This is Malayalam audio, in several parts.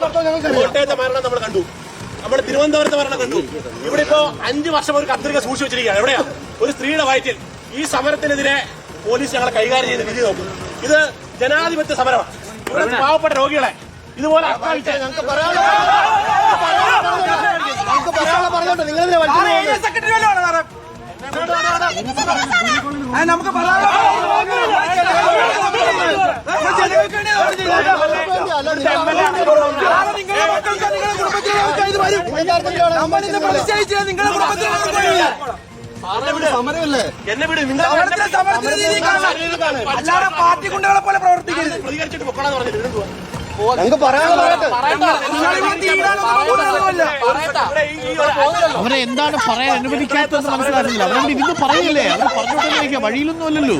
കോട്ടയത്തെ മരണം നമ്മൾ കണ്ടു, നമ്മൾ തിരുവനന്തപുരത്തെ മരണം കണ്ടു. ഇവിടെ ഇപ്പോ 5 വർഷം ഒരു കത്രിക സൂക്ഷിച്ചു വെച്ചിരിക്കുകയാണ്. എവിടെയാ? ഒരു സ്ത്രീയുടെ വയറ്റിൽ. ഈ സമരത്തിനെതിരെ പോലീസ് ഞങ്ങളെ കൈകാര്യം ചെയ്ത് വിധി നോക്കും. ഇത് ജനാധിപത്യ സമരമാണ്. ഇവിടെ പാവപ്പെട്ട രോഗികളെ ഇതുപോലെ നമുക്ക് പാർട്ടി ഗുണ്ടകളെ പോലെ പ്രവർത്തിക്കരുത്. പ്രതികരിച്ചിട്ട് പൊക്കണമെന്ന് പറഞ്ഞിട്ട് അവരെ എന്താണ് പറയാൻ അനുവദിക്കാത്തതെന്ന് മനസ്സിലാക്കുന്നില്ല. അവരവിടെ ഇരുന്ന് പറയില്ലേ? അവർ പറഞ്ഞോണ്ടിരിക്കുക, വഴിയിലൊന്നും അല്ലല്ലോ.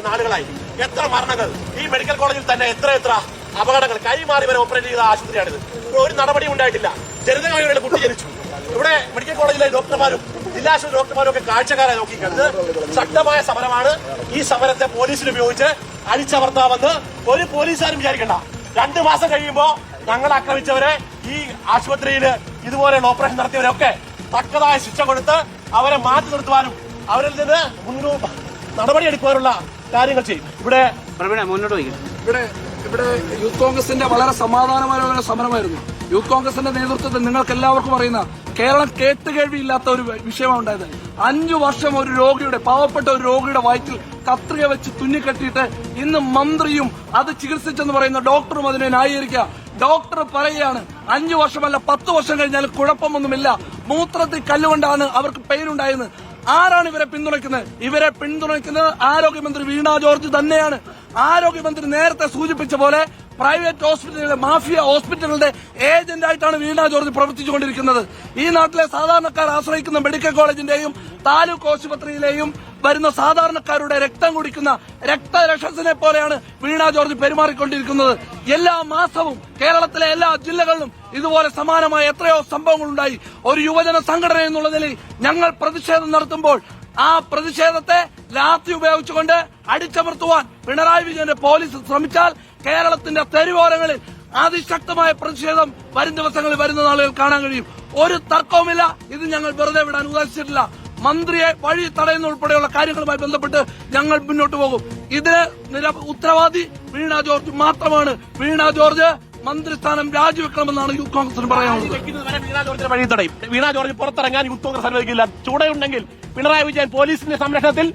നാളുകളായി എത്ര മരണങ്ങൾ ഈ മെഡിക്കൽ കോളേജിൽ തന്നെ, എത്ര അപകടങ്ങൾ. കൈമാറി വരെ ഓപ്പറേറ്റ് ചെയ്ത ആശുപത്രിയാണിത്. ഒരു നടപടിയും ഉണ്ടായിട്ടില്ല. ജനിതകമായുള്ള കുട്ടി ജനിച്ചു. ഇവിടെ മെഡിക്കൽ കോളേജിലെ ഡോക്ടർമാരും ജില്ലാ ആശുപത്രി ഡോക്ടർമാരും ഒക്കെ കാഴ്ചക്കാരായി നോക്കിക്കണ്ട്. ശക്തമായ സമരമാണ്. ഈ സമരത്തെ പോലീസിൽ ഉപയോഗിച്ച് അടിച്ചമർത്താമെന്ന് ഒരു പോലീസുകാരും വിചാരിക്കണ്ട. 2 മാസം കഴിയുമ്പോ ഞങ്ങൾ ആക്രമിച്ചവരെ, ഈ ആശുപത്രിയിൽ ഇതുപോലെയുള്ള ഓപ്പറേഷൻ നടത്തിയവരൊക്കെ തക്കതായ ശിക്ഷ കൊടുത്ത് അവരെ മാറ്റി നിർത്തുവാനും അവരിൽ നിന്ന് നടപടിയെടുക്കുവാനുള്ള കാര്യങ്ങൾ ചെയ്യും. ഇവിടെ മുന്നോട്ട് ഇവിടെ യൂത്ത് കോൺഗ്രസിന്റെ വളരെ സമാധാനപരമായ സമരമായിരുന്നു. യൂത്ത് കോൺഗ്രസിന്റെ നേതൃത്വത്തിൽ നിങ്ങൾക്ക് എല്ലാവർക്കും അറിയുന്ന കേരളം കേട്ടുകേൾവിയില്ലാത്ത ഒരു വിഷയമാണ് ഉണ്ടായത്. 5 വർഷം ഒരു രോഗിയുടെ, പാവപ്പെട്ട ഒരു രോഗിയുടെ വയറ്റിൽ കത്രിക വെച്ച് തുന്നിക്കെട്ടിയിട്ട് ഇന്ന് മന്ത്രിയും അത് ചികിത്സിച്ചെന്ന് പറയുന്ന ഡോക്ടറും അതിനെ ന്യായീകരിക്കുക. ഡോക്ടർ പറയുകയാണ് 5 വർഷമല്ല 10 വർഷം കഴിഞ്ഞാൽ കുഴപ്പമൊന്നുമില്ല, മൂത്രത്തിൽ കല്ലുകൊണ്ടാണ് അവർക്ക് പെയിൻ ഉണ്ടായെന്ന്. ആരാണ് ഇവരെ പിന്തുണയ്ക്കുന്നത്? ഇവരെ പിന്തുണയ്ക്കുന്നത് ആരോഗ്യമന്ത്രി വീണ ജോർജ് തന്നെയാണ്. ആരോഗ്യമന്ത്രി നേരത്തെ സൂചിപ്പിച്ച പോലെ പ്രൈവറ്റ് ഹോസ്പിറ്റലുകളുടെ, മാഫിയ ഹോസ്പിറ്റലുകളുടെ ഏജന്റായിട്ടാണ് വീണ ജോർജ് പ്രവർത്തിച്ചുകൊണ്ടിരിക്കുന്നത്. ഈ നാട്ടിലെ സാധാരണക്കാർ ആശ്രയിക്കുന്ന മെഡിക്കൽ കോളേജിന്റെയും താലൂക്ക് ആശുപത്രിയിലെയും വരുന്ന സാധാരണക്കാരുടെ രക്തം കുടിക്കുന്ന രക്തരക്ഷസിനെ പോലെയാണ് വീണ ജോർജ് പെരുമാറിക്കൊണ്ടിരിക്കുന്നത്. എല്ലാ മാസവും കേരളത്തിലെ എല്ലാ ജില്ലകളിലും ഇതുപോലെ സമാനമായ എത്രയോ സംഭവങ്ങളുണ്ടായി. ഒരു യുവജന സംഘടന എന്നുള്ള നിലയിൽ ഞങ്ങൾ പ്രതിഷേധം നടത്തുമ്പോൾ ആ പ്രതിഷേധത്തെ ലാത്തി ഉപയോഗിച്ചുകൊണ്ട് അടിച്ചമർത്തുവാൻ പിണറായി വിജയന്റെ പോലീസ് ശ്രമിച്ചാൽ കേരളത്തിന്റെ തെരുവോരങ്ങളിൽ അതിശക്തമായ പ്രതിഷേധം വരും ദിവസങ്ങളിൽ, വരുന്ന നാളുകൾ കാണാൻ കഴിയും. ഒരു തർക്കവുമില്ല. ഇത് ഞങ്ങൾ വെറുതെ വിടാൻ ഉദ്ദേശിച്ചിട്ടില്ല. മന്ത്രിയെ വഴി തടയുന്ന ഉൾപ്പെടെയുള്ള കാര്യങ്ങളുമായി ബന്ധപ്പെട്ട് ഞങ്ങൾ മുന്നോട്ട് പോകും. ഇതിന് ഉത്തരവാദി വീണ ജോർജ് മാത്രമാണ്. വീണ ജോർജ് മന്ത്രിസ്ഥാനം രാജിവെക്കണമെന്നാണ് യൂത്ത് കോൺഗ്രസിന് പറയാനുള്ളത്. വഴി തടയും. വീണ ജോർജ് പുറത്തിറങ്ങാൻ യൂത്ത് കോൺഗ്രസ് അനുവദിക്കില്ല. ചൂടയുണ്ടെങ്കിൽ പിണറായി വിജയൻ പോലീസിന്റെ സംരക്ഷണത്തിൽ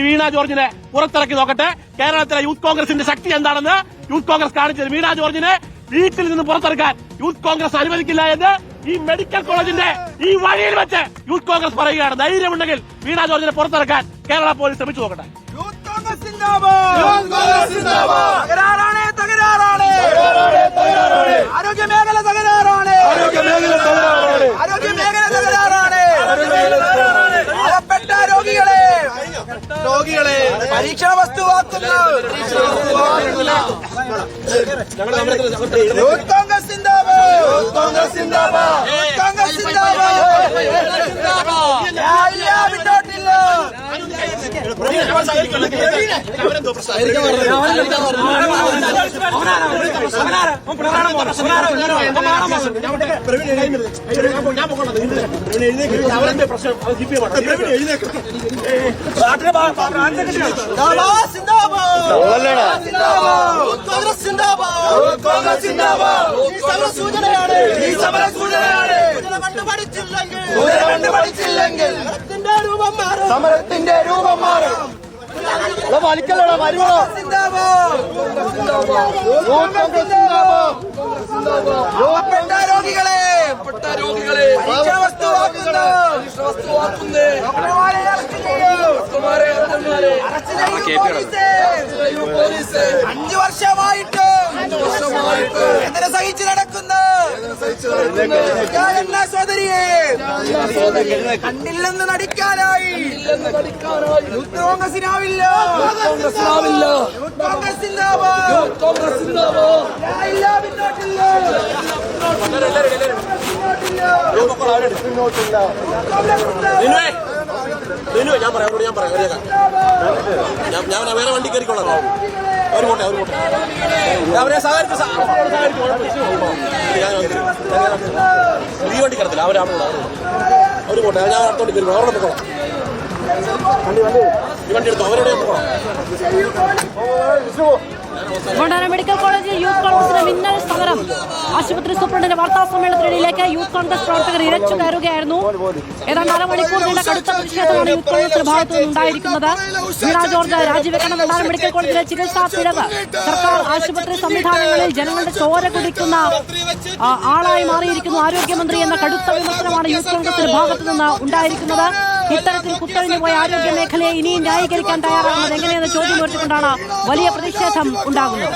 വീണ ജോർജിനെ പുറത്തിറക്കി നോക്കട്ടെ. കേരളത്തിലെ യൂത്ത് കോൺഗ്രസിന്റെ ശക്തി എന്താണെന്ന് യൂത്ത് കോൺഗ്രസ് കാണിച്ചത്. വീണ ജോർജിനെ വീട്ടിൽ നിന്ന് പുറത്തിറക്കാൻ യൂത്ത് കോൺഗ്രസ് അനുവദിക്കില്ല എന്ന് ഈ മെഡിക്കൽ കോളേജിന്റെ ഈ വഴിയിൽ വെച്ച് യൂത്ത് കോൺഗ്രസ് പറയുകയാണ്. ധൈര്യമുണ്ടെങ്കിൽ വീണ ജോർജിനെ പുറത്തിറക്കാൻ കേരള പോലീസ് ശ്രമിച്ചു നോക്കട്ടെ. ആരോഗ്യമേഖല തകരാറാണ്. പാവപ്പെട്ട രോഗികളെ പരീക്ഷണ വസ്തുവാക്കുന്നു. യൂത്ത് കോൺഗ്രസ് സിന്ദാബാദ്. സമരത്തിന്റെ രൂപം മാറും. വലിക്കലോ വരുവോ? രോഗികളെ വസ്തുവാക്കുന്നു. 5 വർഷമായിട്ട് എന്തിനെ സഹിച്ചു നടക്കുന്നു സോദരിയെ കണ്ടില്ലെന്ന് നടിക്കാനായി യൂത്ത് കോൺഗ്രസിനാവില്ല. യൂത്ത് കോൺഗ്രസ് ഞാൻ പറയാം ഞാൻ വേറെ വണ്ടി കയറിക്കൊള്ളാം. അവരെ സഹകരിച്ച് ഈ വണ്ടി കിടത്തില്ല അവര് പോട്ടെ ഞാൻ അടുത്തോട്ട് വരും അവരോട് പോകണം ഈ വണ്ടി എടുത്തു അവരോട് പോകണം. മണ്ണാനം മെഡിക്കൽ കോളേജിൽ യൂത്ത് കോൺഗ്രസിന്റെ മിന്നൽ സമരം. ആശുപത്രി സൂപ്രണ്ടിന്റെ വാർത്താ സമ്മേളനത്തിനിടയിലേക്ക് യൂത്ത് കോൺഗ്രസ് പ്രവർത്തകർ ഇരച്ചു കയറുകയായിരുന്നു. ഏതാണ്ട് അരമണിക്കൂർ നീണ്ട കടുത്ത പ്രതിഷേധമാണ് യൂത്ത് കോൺഗ്രസിന്റെ ഭാഗത്തു നിന്നുണ്ടായിരിക്കുന്നത്. വീണ ജോർജ് രാജിവെക്കണം, മണ്ണാനം മെഡിക്കൽ കോളേജിലെ ചികിത്സാ പിഴവ്, സർക്കാർ ആശുപത്രി സംവിധാനങ്ങളിൽ ജനങ്ങളുടെ ചോര കുടിക്കുന്ന ആളായി മാറിയിരിക്കുന്നു ആരോഗ്യമന്ത്രി എന്ന കടുത്ത വിമർശനമാണ് യൂത്ത് കോൺഗ്രസിന്റെ ഭാഗത്തു നിന്ന് ഉണ്ടായിരിക്കുന്നത്. ഇത്തരത്തിൽ കുത്തഴിഞ്ഞു പോയ ആരോഗ്യ മേഖലയെ ഇനിയും ന്യായീകരിക്കാൻ തയ്യാറാകുന്നത് എങ്ങനെയെന്ന ചോദ്യം ഉയർത്തിക്കൊണ്ടാണ് വലിയ പ്രതിഷേധം ഉണ്ടാകുന്നത്.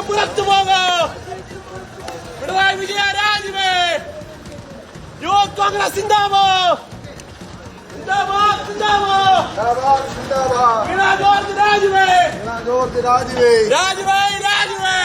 പുറത്തു പോകോ പിണറായി വിജയ രാജിവേ യൂത്ത് കോൺഗ്രസ് സിന്ദാബാദ് സിന്ദാബാദ് സിന്ദാബാദ് വീണ ജോർജ് രാജിവേ രാജിവേ രാജിവേ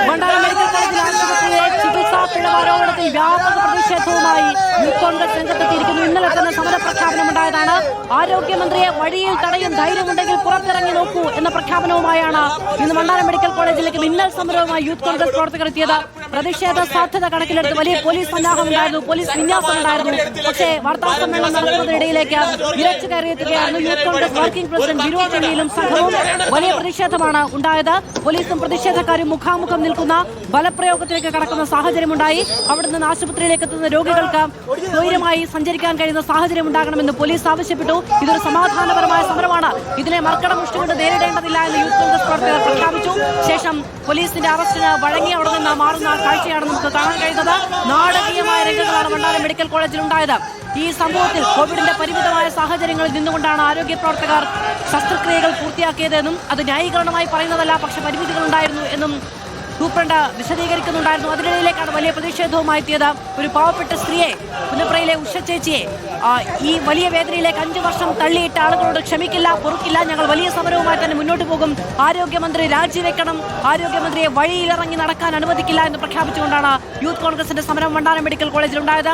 മണ്ണാനം മെഡിക്കൽ കോളേജിൽ ആശുപത്രിയിലെ ചികിത്സാ പിഴവ് ആരോപണത്തിൽ വ്യാപക പ്രതിഷേധവുമായി യൂത്ത് കോൺഗ്രസ് രംഗത്തെത്തിയിരിക്കുന്നു. ഇന്നലെ തന്നെ സമരപ്രഖ്യാപനമുണ്ടായതാണ്. ആരോഗ്യമന്ത്രിയെ വഴിയിൽ തടയും, ധൈര്യമുണ്ടെങ്കിൽ പുറത്തിറങ്ങി നോക്കൂ എന്ന പ്രഖ്യാപനവുമായാണ് ഇന്ന് മണ്ണാനം മെഡിക്കൽ കോളേജിലേക്ക് മിന്നൽ സമരവുമായി യൂത്ത് കോൺഗ്രസ് പ്രവർത്തകർ എത്തിയത്. പ്രതിഷേധ സാധ്യത കണക്കിലെടുത്ത് വലിയ പോലീസ് സന്നാഹമുണ്ടായിരുന്നു, പോലീസ് വിന്യാസമുണ്ടായിരുന്നു. പക്ഷേ വാർത്താ സമ്മേളനം നടക്കുന്നതിനിടയിലേക്ക് ഇരച്ചു കയറിയെത്തുകയായിരുന്നു youth Congress working president Vinod ചെന്നിയിലും സംഘവും. വലിയ പ്രതിഷേധമാണ് ഉണ്ടായത്. പോലീസും പ്രതിഷേധക്കാരും മുഖാമുഖം നിൽക്കുന്ന ബലപ്രയോഗത്തിലേക്ക് കടക്കുന്ന സാഹചര്യമുണ്ടായി. അവിടെ നിന്ന് ആശുപത്രിയിലേക്ക് എത്തുന്ന രോഗികൾക്ക് സ്വൈര്യമായി സഞ്ചരിക്കാൻ കഴിയുന്ന സാഹചര്യം ഉണ്ടാകണമെന്ന് പോലീസ് ആവശ്യപ്പെട്ടു. ഇതൊരു സമാധാനപരമായ സമരമാണ്, ഇതിനെ മർക്കടമുഷ്ടി കൊണ്ട് നേരിടേണ്ടതില്ല എന്ന് യൂത്ത് കോൺഗ്രസ് പ്രവർത്തകർ പ്രഖ്യാപിച്ചു. ശേഷം പോലീസിന്റെ അറസ്റ്റിന് വഴങ്ങി അവിടെ നിന്ന് മാറുന്ന കാഴ്ചയാണ് നമുക്ക് കാണാൻ കഴിയുന്നത്. നാടകീയമായ രംഗങ്ങളാണ് മണ്ണാനം മെഡിക്കൽ കോളേജിൽ ഉണ്ടായത്. ഈ സംഭവത്തിൽ കോവിഡിന്റെ പരിമിതമായ സാഹചര്യങ്ങളിൽ നിന്നുകൊണ്ടാണ് ആരോഗ്യ പ്രവർത്തകർ ശസ്ത്രക്രിയകൾ പൂർത്തിയാക്കിയതെന്നും അത് ന്യായീകരണമായി പറയുന്നതല്ല, പക്ഷെ പരിമിതികളുണ്ടായിരുന്നു എന്നും സൂപ്രണ്ട് വിശദീകരിക്കുന്നുണ്ടായിരുന്നു. അതിനിടയിലേക്കാണ് വലിയ പ്രതിഷേധവുമായി എത്തിയത്. ഒരു പാവപ്പെട്ട സ്ത്രീയെ, പുന്നപ്രയിലെ ഉഷ ചേച്ചിയെ ഈ വലിയ വേദനയിലേക്ക് 5 വർഷം തള്ളിയിട്ട ആളുകളോട് ക്ഷമിക്കില്ല, പൊറുക്കില്ല, ഞങ്ങൾ വലിയ സമരവുമായി തന്നെ മുന്നോട്ട് പോകും, ആരോഗ്യമന്ത്രി രാജിവെക്കണം, ആരോഗ്യമന്ത്രിയെ വഴിയിലിറങ്ങി നടക്കാൻ അനുവദിക്കില്ല എന്ന് പ്രഖ്യാപിച്ചുകൊണ്ടാണ് യൂത്ത് കോൺഗ്രസിന്റെ സമരം മണ്ണാനം മെഡിക്കൽ കോളേജിൽ ഉണ്ടായത്.